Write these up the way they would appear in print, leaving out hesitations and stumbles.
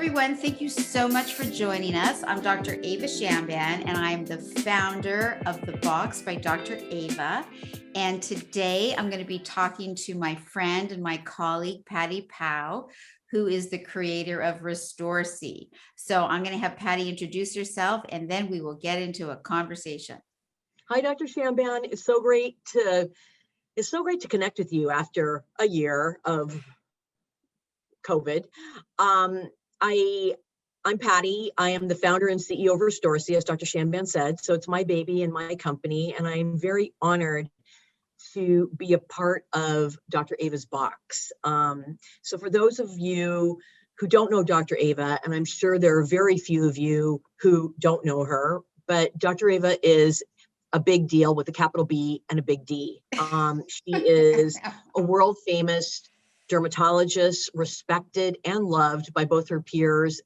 everyone. Thank you so much for joining us. I'm Dr. Ava Shamban, and I'm the founder of The Box by Dr. Ava. And today I'm going to be talking to my friend and my colleague, Patti Pao, who is the creator of Restorsea. So I'm going to have Patti introduce herself, and then we will get into a conversation. Hi, Dr. Shamban. It's so great to connect with you after a year of COVID. I'm Patti. I am the founder and CEO of Restorsea, as Dr. Shamban said. So it's my baby and my company, and I'm very honored to be a part of Dr. Ava's Box. So for those of you who don't know Dr. Ava, and I'm sure there are very few of you who don't know her, but Dr. Ava is a big deal with a capital B and a big D. She is a world famous dermatologist, respected and loved by both her peers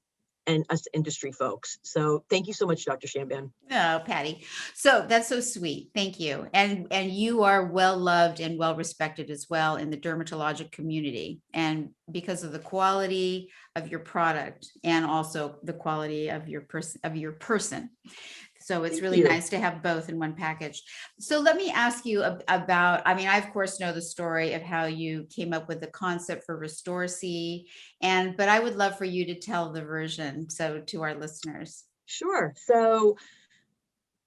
and us industry folks. So thank you so much, Dr. Shamban. Oh, Patti. So that's so sweet. Thank you. And you are well loved and well respected as well in the dermatologic community, and because of the quality of your product and also the quality of your person. So it's really nice to have both in one package. So let me ask you about, I mean, I of course know the story of how you came up with the concept for Restorsea, but I would love for you to tell the version to our listeners. Sure. So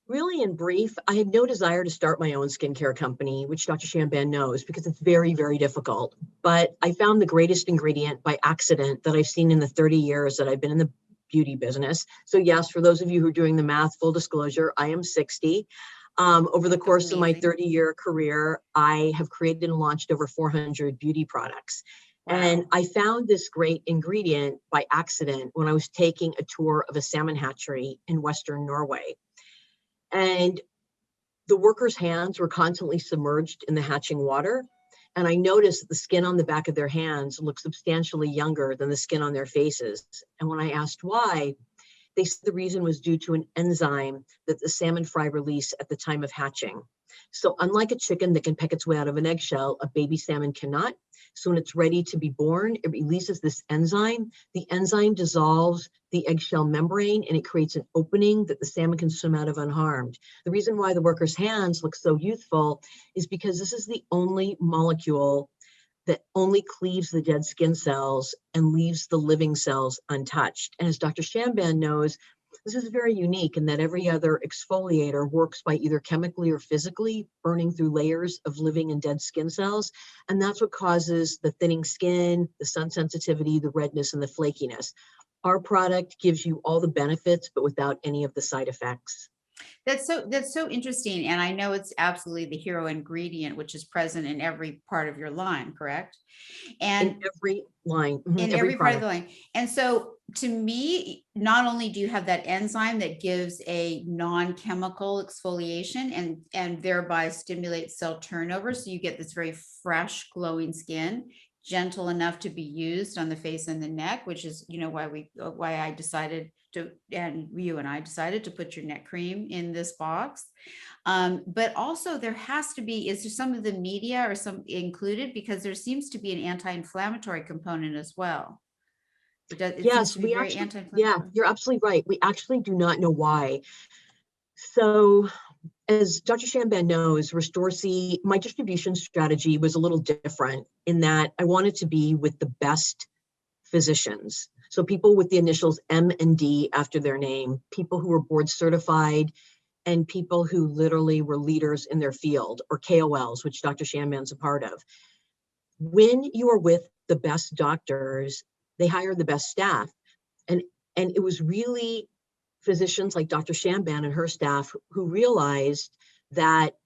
really in brief, I had no desire to start my own skincare company, which Dr. Shamban knows, because it's very, very difficult. But I found the greatest ingredient by accident that I've seen in the 30 years that I've been in the beauty business. So yes, for those of you who are doing the math, full disclosure, I am 60. Over the course of my 30-year career, I have created and launched over 400 beauty products. Wow. And I found this great ingredient by accident when I was taking a tour of a salmon hatchery in Western Norway. And the workers' hands were constantly submerged in the hatching water. And I noticed that the skin on the back of their hands looked substantially younger than the skin on their faces. And when I asked why, they said the reason was due to an enzyme that the salmon fry release at the time of hatching. So unlike a chicken that can peck its way out of an eggshell, a baby salmon cannot. So when it's ready to be born, it releases this enzyme. The enzyme dissolves the eggshell membrane and it creates an opening that the salmon can swim out of unharmed. The reason why the worker's hands look so youthful is because this is the only molecule that only cleaves the dead skin cells and leaves the living cells untouched. And as Dr. Shamban knows, this is very unique in that every other exfoliator works by either chemically or physically burning through layers of living and dead skin cells. And that's what causes the thinning skin, the sun sensitivity, the redness, and the flakiness. Our product gives you all the benefits, but without any of the side effects. That's so interesting. And I know it's absolutely the hero ingredient, which is present in every part of your line, correct? And in every line, in every part of the line. And so to me, not only do you have that enzyme that gives a non-chemical exfoliation and thereby stimulates cell turnover, so you get this very fresh, glowing skin, gentle enough to be used on the face and the neck, which is, why I decided to, and you and I decided to put your neck cream in this box. But also there has to be, is there some of the media or some included? Because there seems to be an anti-inflammatory component as well. Yes, we actually, yeah, you're absolutely right. We actually do not know why. So as Dr. Shamban knows, Restorsea, my distribution strategy was a little different in that I wanted to be with the best physicians. So people with the initials M and D after their name, people who were board certified, and people who literally were leaders in their field, or KOLs, which Dr. Shamban's a part of. When you are with the best doctors, they hire the best staff. And it was really physicians like Dr. Shamban and her staff who realized that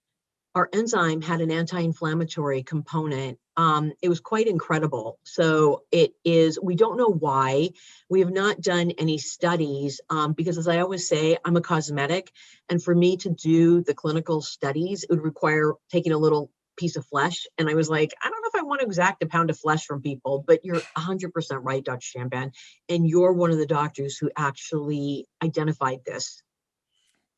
our enzyme had an anti-inflammatory component. It was quite incredible. So we don't know why. We have not done any studies because, as I always say, I'm a cosmetic. And for me to do the clinical studies, it would require taking a little piece of flesh. And I was like, I don't know if I want to exact a pound of flesh from people, but you're 100% right, Dr. Shamban. And you're one of the doctors who actually identified this.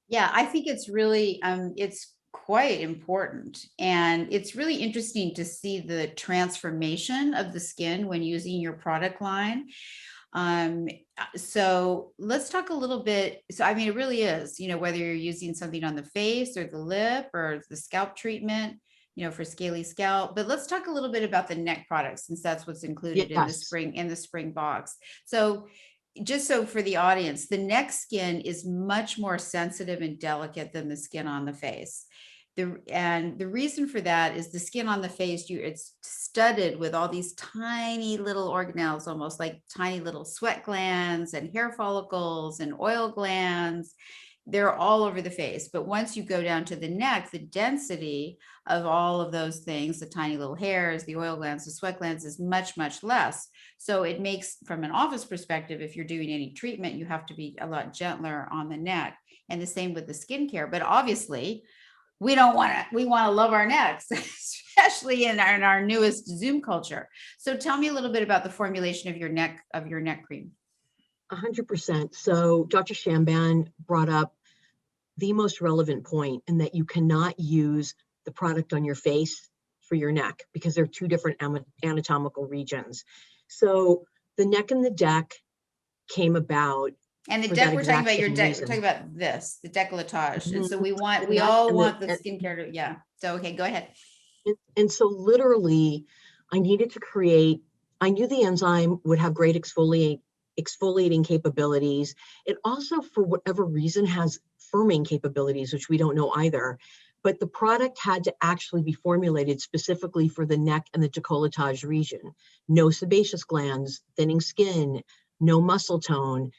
Yeah, I think it's really, it's quite important. And it's really interesting to see the transformation of the skin when using your product line. So let's talk a little bit. So, I mean, it really is, whether you're using something on the face or the lip or the scalp treatment, for scaly scalp, but let's talk a little bit about the neck products, since that's what's included Yes. in the spring box. So just so for the audience, the neck skin is much more sensitive and delicate than the skin on the face. And the reason for that is the skin on the face, it's studded with all these tiny little organelles, almost like tiny little sweat glands and hair follicles and oil glands. They're all over the face. But once you go down to the neck, the density of all of those things, the tiny little hairs, the oil glands, the sweat glands, is much, much less. So it makes, from an office perspective, if you're doing any treatment, you have to be a lot gentler on the neck. And the same with the skincare. But obviously, we want to love our necks, especially in our newest Zoom culture. So tell me a little bit about the formulation of your neck cream. 100%. So Dr. Shamban brought up the most relevant point, in that you cannot use the product on your face for your neck, because they're two different anatomical regions. So the neck and the deck came about. And the deck, we're talking about your deck. We're talking about this, the decollatage. And so we all want the skincare to, yeah. So, okay, go ahead. And so literally I needed to create, I knew the enzyme would have great exfoliating capabilities. It also, for whatever reason, has firming capabilities, which we don't know either. But the product had to actually be formulated specifically for the neck and the decollatage region. No sebaceous glands, thinning skin, no muscle tone,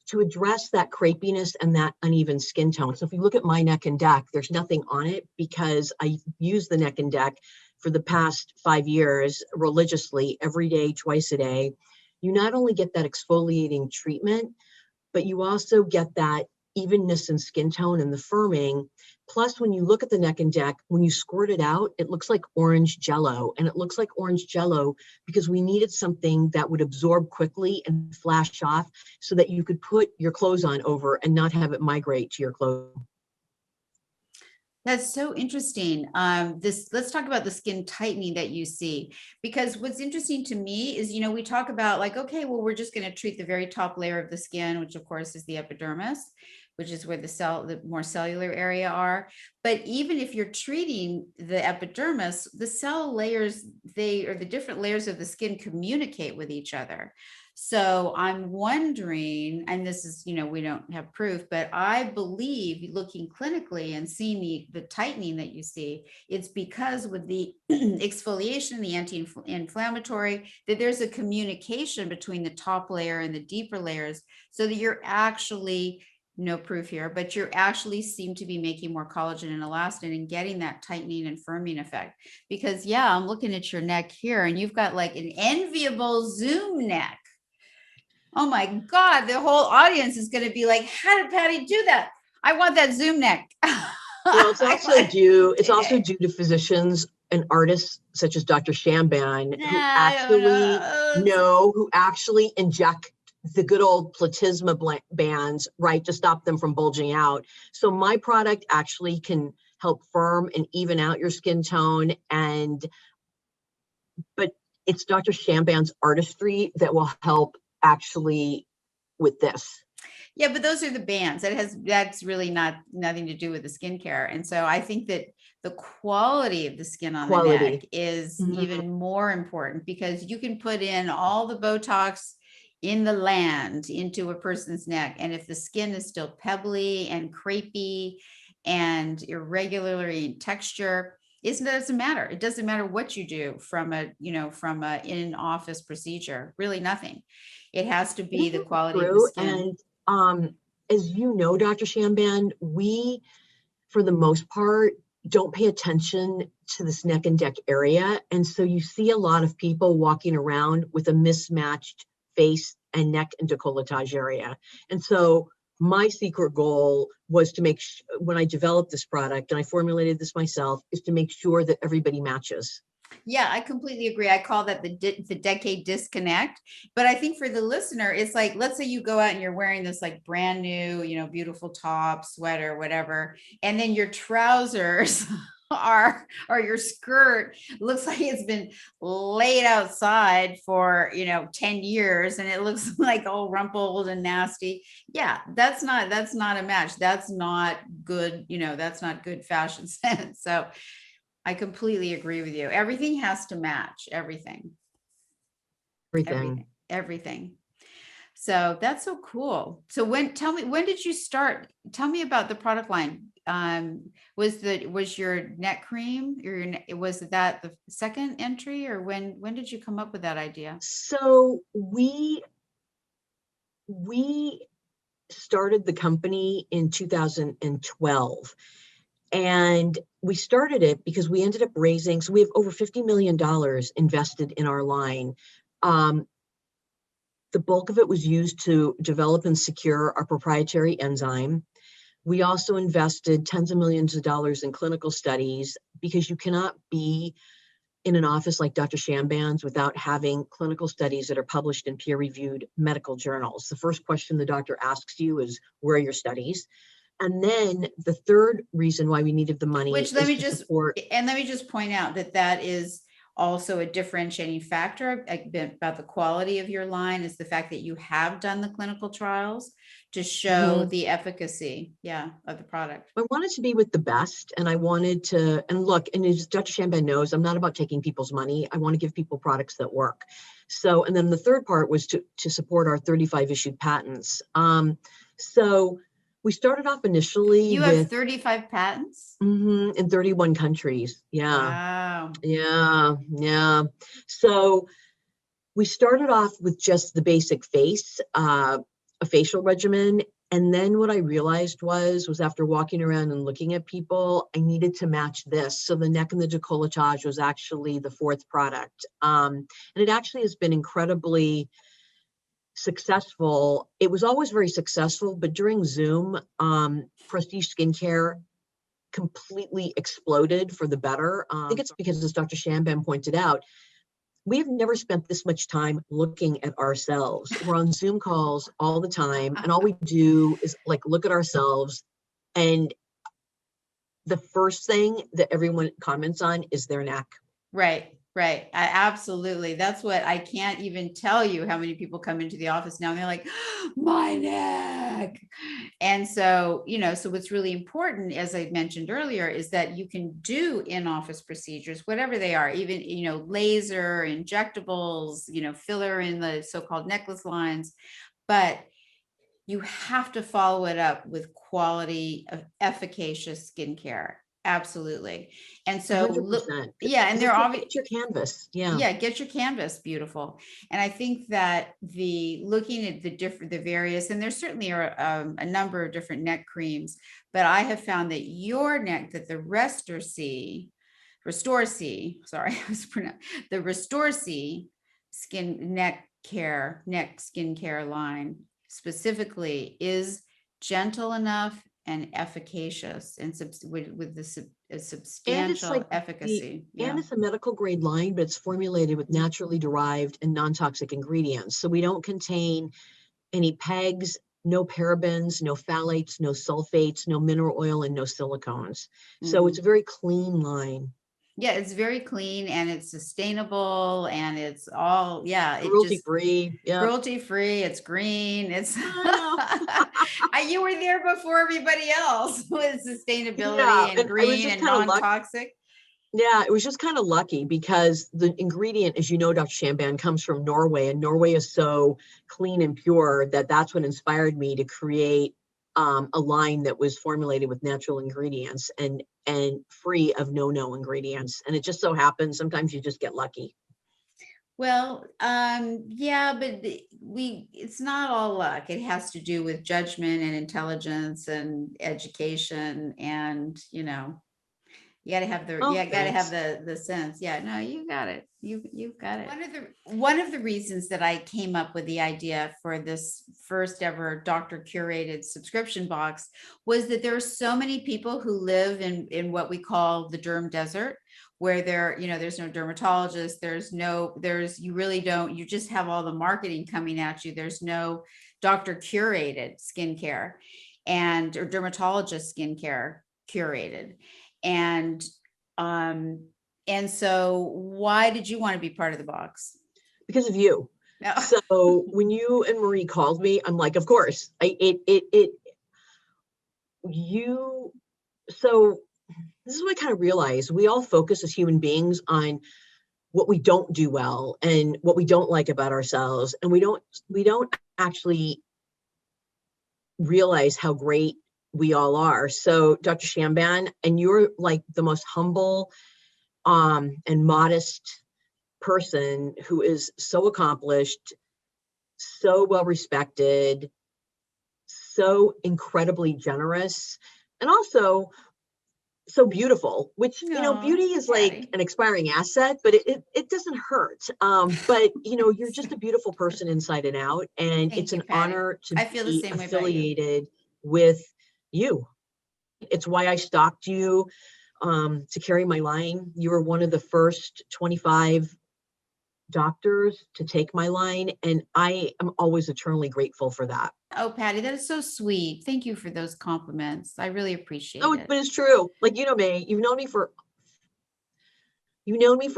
to address that crepiness and that uneven skin tone. So if you look at my neck and deck, there's nothing on it, because I use the neck and deck for the past 5 years religiously, every day, twice a day. You not only get that exfoliating treatment, but you also get that evenness in skin tone and the firming. Plus, when you look at the neck and deck, when you squirt it out, it looks like orange jello. And it looks like orange jello because we needed something that would absorb quickly and flash off, so that you could put your clothes on over and not have it migrate to your clothes. That's so interesting. Let's talk about the skin tightening that you see, because what's interesting to me is, we talk about like, okay, well, we're just going to treat the very top layer of the skin, which of course is the epidermis, which is where the more cellular area are. But even if you're treating the epidermis, the cell layers, the different layers of the skin communicate with each other. So I'm wondering, and this is, we don't have proof, but I believe, looking clinically and seeing the tightening that you see, it's because with the exfoliation, the anti-inflammatory, that there's a communication between the top layer and the deeper layers, so that you're actually, no proof here, but you actually seem to be making more collagen and elastin and getting that tightening and firming effect. Because yeah, I'm looking at your neck here, and you've got like an enviable Zoom neck. Oh my God, the whole audience is going to be like, how did Patti do that? I want that Zoom neck. Well, it's also due to physicians and artists such as Dr. Shamban, who actually inject the good old Platysma bands, right, to stop them from bulging out. So my product actually can help firm and even out your skin tone. But it's Dr. Shamban's artistry that will help actually with this. Yeah, but those are the bands. That's really nothing to do with the skincare. And so I think that the quality of the skin on the neck is even more important, because you can put in all the Botox in the land into a person's neck, and if the skin is still pebbly and crepey and irregular in texture, it doesn't matter. It doesn't matter what you do from a in-office procedure. Really nothing. It has to be the quality of the skin. And as you know, Dr. Shamban, we, for the most part, don't pay attention to this neck and deck area. And so you see a lot of people walking around with a mismatched face and neck and decollatage area. And so my secret goal was to when I developed this product, and I formulated this myself, is to make sure that everybody matches. Yeah, I completely agree. I call that the decade disconnect. But I think for the listener, it's like, let's say you go out and you're wearing this like brand new, beautiful top, sweater, whatever, and then your trousers or your skirt looks like it's been laid outside for, 10 years and it looks like all rumpled and nasty. Yeah, that's not a match. That's not good, that's not good fashion sense. So I completely agree with you. Everything has to match everything. Everything. So that's so cool. So when did you start? Tell me about the product line. Was your neck cream, was that the second entry, or when did you come up with that idea? So we started the company in 2012. And we started it because we ended up raising, so we have over $50 million invested in our line. The bulk of it was used to develop and secure our proprietary enzyme. We also invested tens of millions of dollars in clinical studies, because you cannot be in an office like Dr. Shamban's without having clinical studies that are published in peer-reviewed medical journals. The first question the doctor asks you is, where are your studies? And then the third reason why we needed the money, which let me just point out that is also a differentiating factor about the quality of your line, is the fact that you have done the clinical trials to show the efficacy, of the product. I wanted to be with the best, and I wanted to, and look, and as Dr. Shamban knows, I'm not about taking people's money. I want to give people products that work. So, and then the third part was to support our 35 issued patents. So we started off initially You have 35 patents? In 31 countries. Yeah. Wow. Yeah. So we started off with just the basic face, a facial regimen. And then what I realized was after walking around and looking at people, I needed to match this. So the neck and the decollatage was actually the fourth product. And it actually has been incredibly successful. It was always very successful, but during Zoom, prestige skincare completely exploded for the better. I think it's because, as Dr. Shamban pointed out, we've never spent this much time looking at ourselves. We're on Zoom calls all the time, and all we do is look at ourselves, and the first thing that everyone comments on is their neck. Right. Absolutely. That's what, I can't even tell you how many people come into the office now and they're like, my neck. And so, so what's really important, as I mentioned earlier, is that you can do in-office procedures, whatever they are, even, laser, injectables, filler in the so-called necklace lines, but you have to follow it up with quality of efficacious skincare. Absolutely. And so 100%. and they're obviously get your canvas. Get your canvas. Beautiful. And I think that looking at the various, and there certainly are a number of different neck creams, but I have found that your neck, that the Restorsea, sorry, the Restorsea neck skincare line specifically is gentle enough and efficacious, and with the substantial efficacy. And it's a medical grade line, but it's formulated with naturally derived and non-toxic ingredients. So we don't contain any PEGs, no parabens, no phthalates, no sulfates, no mineral oil, and no silicones. So it's a very clean line. Yeah, it's very clean and it's sustainable and it's all, cruelty free. Cruelty free. It's green. It's you were there before everybody else with sustainability and green and non-toxic. Yeah, it was just kind of lucky because the ingredient, as you know, Dr. Shamban, comes from Norway, and Norway is so clean and pure that's what inspired me to create a line that was formulated with natural ingredients and free of no ingredients. And it just so happens sometimes you just get lucky. Well, but it's not all luck. It has to do with judgment and intelligence and education, and you got to have the sense. Yeah, no, you got it. You've got it. One of the reasons that I came up with the idea for this first ever doctor curated subscription box was that there are so many people who live in what we call the derm desert, where there's no dermatologist, you just have all the marketing coming at you. There's no doctor curated skincare or dermatologist skincare curated. And And so why did you want to be part of the box? Because of you. No. So when you and Marie called me, I'm like, of course, so this is what I kind of realized. We all focus as human beings on what we don't do well and what we don't like about ourselves. And we don't actually realize how great we all are. So Dr. Shamban, and you're like the most humble and modest person who is so accomplished, so well respected, so incredibly generous, and also so beautiful, which, beauty is like an expiring asset, but it doesn't hurt. But you're just a beautiful person inside and out. And Thank it's you, an Patti. honor to I feel the be same way about you. affiliated with you. It's why I stalked you to carry my line. You were one of the first 25 doctors to take my line, and I am always eternally grateful for that. Oh, Patti, that is so sweet. Thank you for those compliments. I really appreciate Oh, it. but it's true. Like, me, you've known me for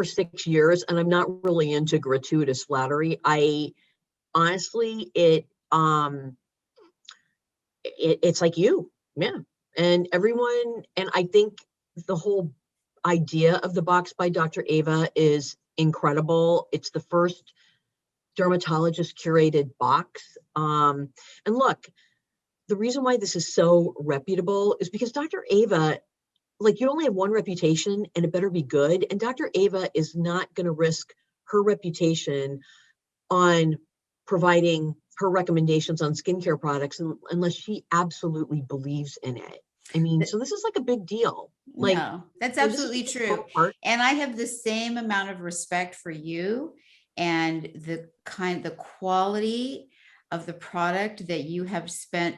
6 years, and I'm not really into gratuitous flattery. I honestly, it's like you, yeah, and everyone, and I think the whole idea of the box by Dr. Ava is incredible. It's the first dermatologist curated box. And look, the reason why this is so reputable is because Dr. Ava, like, you only have one reputation and it better be good. And Dr. Ava is not going to risk her reputation on providing her recommendations on skincare products unless she absolutely believes in it. I mean, so this is like a big deal. Like, no, that's absolutely true. And I have the same amount of respect for you and the quality of the product that you have spent,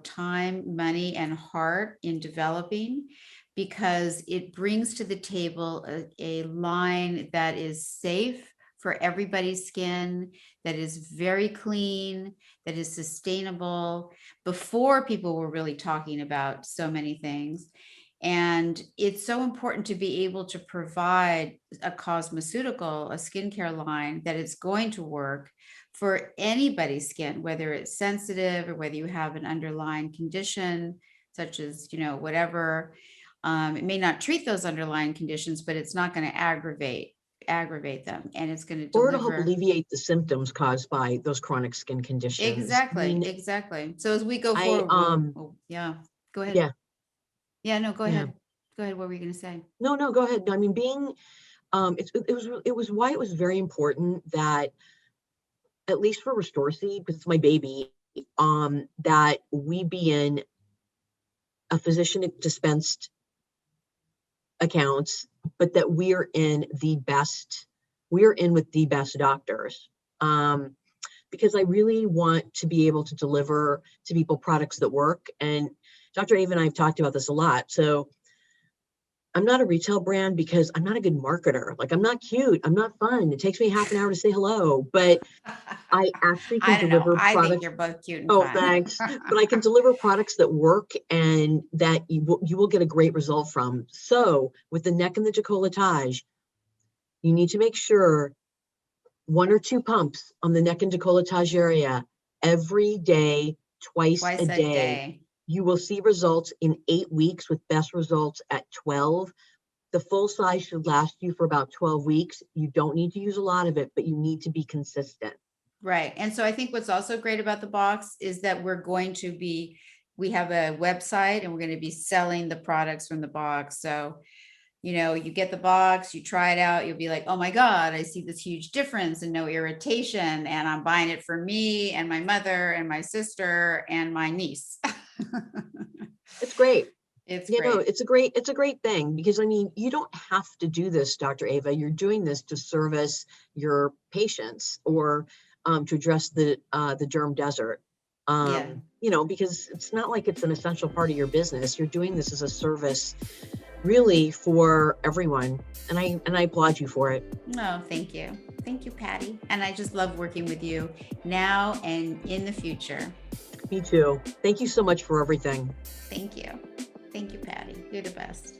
time, money, and heart in developing, because it brings to the table a line that is safe for everybody's skin, that is very clean, that is sustainable, before people were really talking about so many things. And it's so important to be able to provide a cosmeceutical, a skincare line that is going to work for anybody's skin, whether it's sensitive or whether you have an underlying condition, such as, whatever. It may not treat those underlying conditions, but it's not going to aggravate them, and it's going to deliver, or to help alleviate the symptoms caused by those chronic skin conditions. Exactly. So as we go forward, yeah, go ahead. Yeah, no, go ahead. Go ahead. What were you going to say? No, go ahead. I mean, it was why it was very important that, at least for Restorsea, because it's my baby, that we be in a physician dispensed accounts, but that we're in with the best doctors. Because I really want to be able to deliver to people products that work. And Dr. Ava and I have talked about this a lot. So I'm not a retail brand because I'm not a good marketer. Like, I'm not cute. I'm not fun. It takes me half an hour to say hello, but I actually can deliver products. I think you're both cute and fun. Thanks. But I can deliver products that work and that you will get a great result from. So with the neck and the decollatage, you need to make sure 1 or 2 pumps on the neck and decollatage area every day, twice a day. You will see results in 8 weeks, with best results at 12. The full size should last you for about 12 weeks. You don't need to use a lot of it, but you need to be consistent. Right. And so I think what's also great about the box is that we have a website, and we're going to be selling the products from the box. So, you get the box, you try it out, you'll be like, oh my God, I see this huge difference and no irritation. And I'm buying it for me and my mother and my sister and my niece. It's great. It's great. It's a great thing, because I mean, you don't have to do this, Dr. Ava. You're doing this to service your patients, or to address the derm desert. Because it's not like it's an essential part of your business. You're doing this as a service, really, for everyone. And I applaud you for it. Oh, thank you. Thank you, Patti. And I just love working with you now and in the future. Me too. Thank you so much for everything. Thank you. Thank you, Patti. You're the best.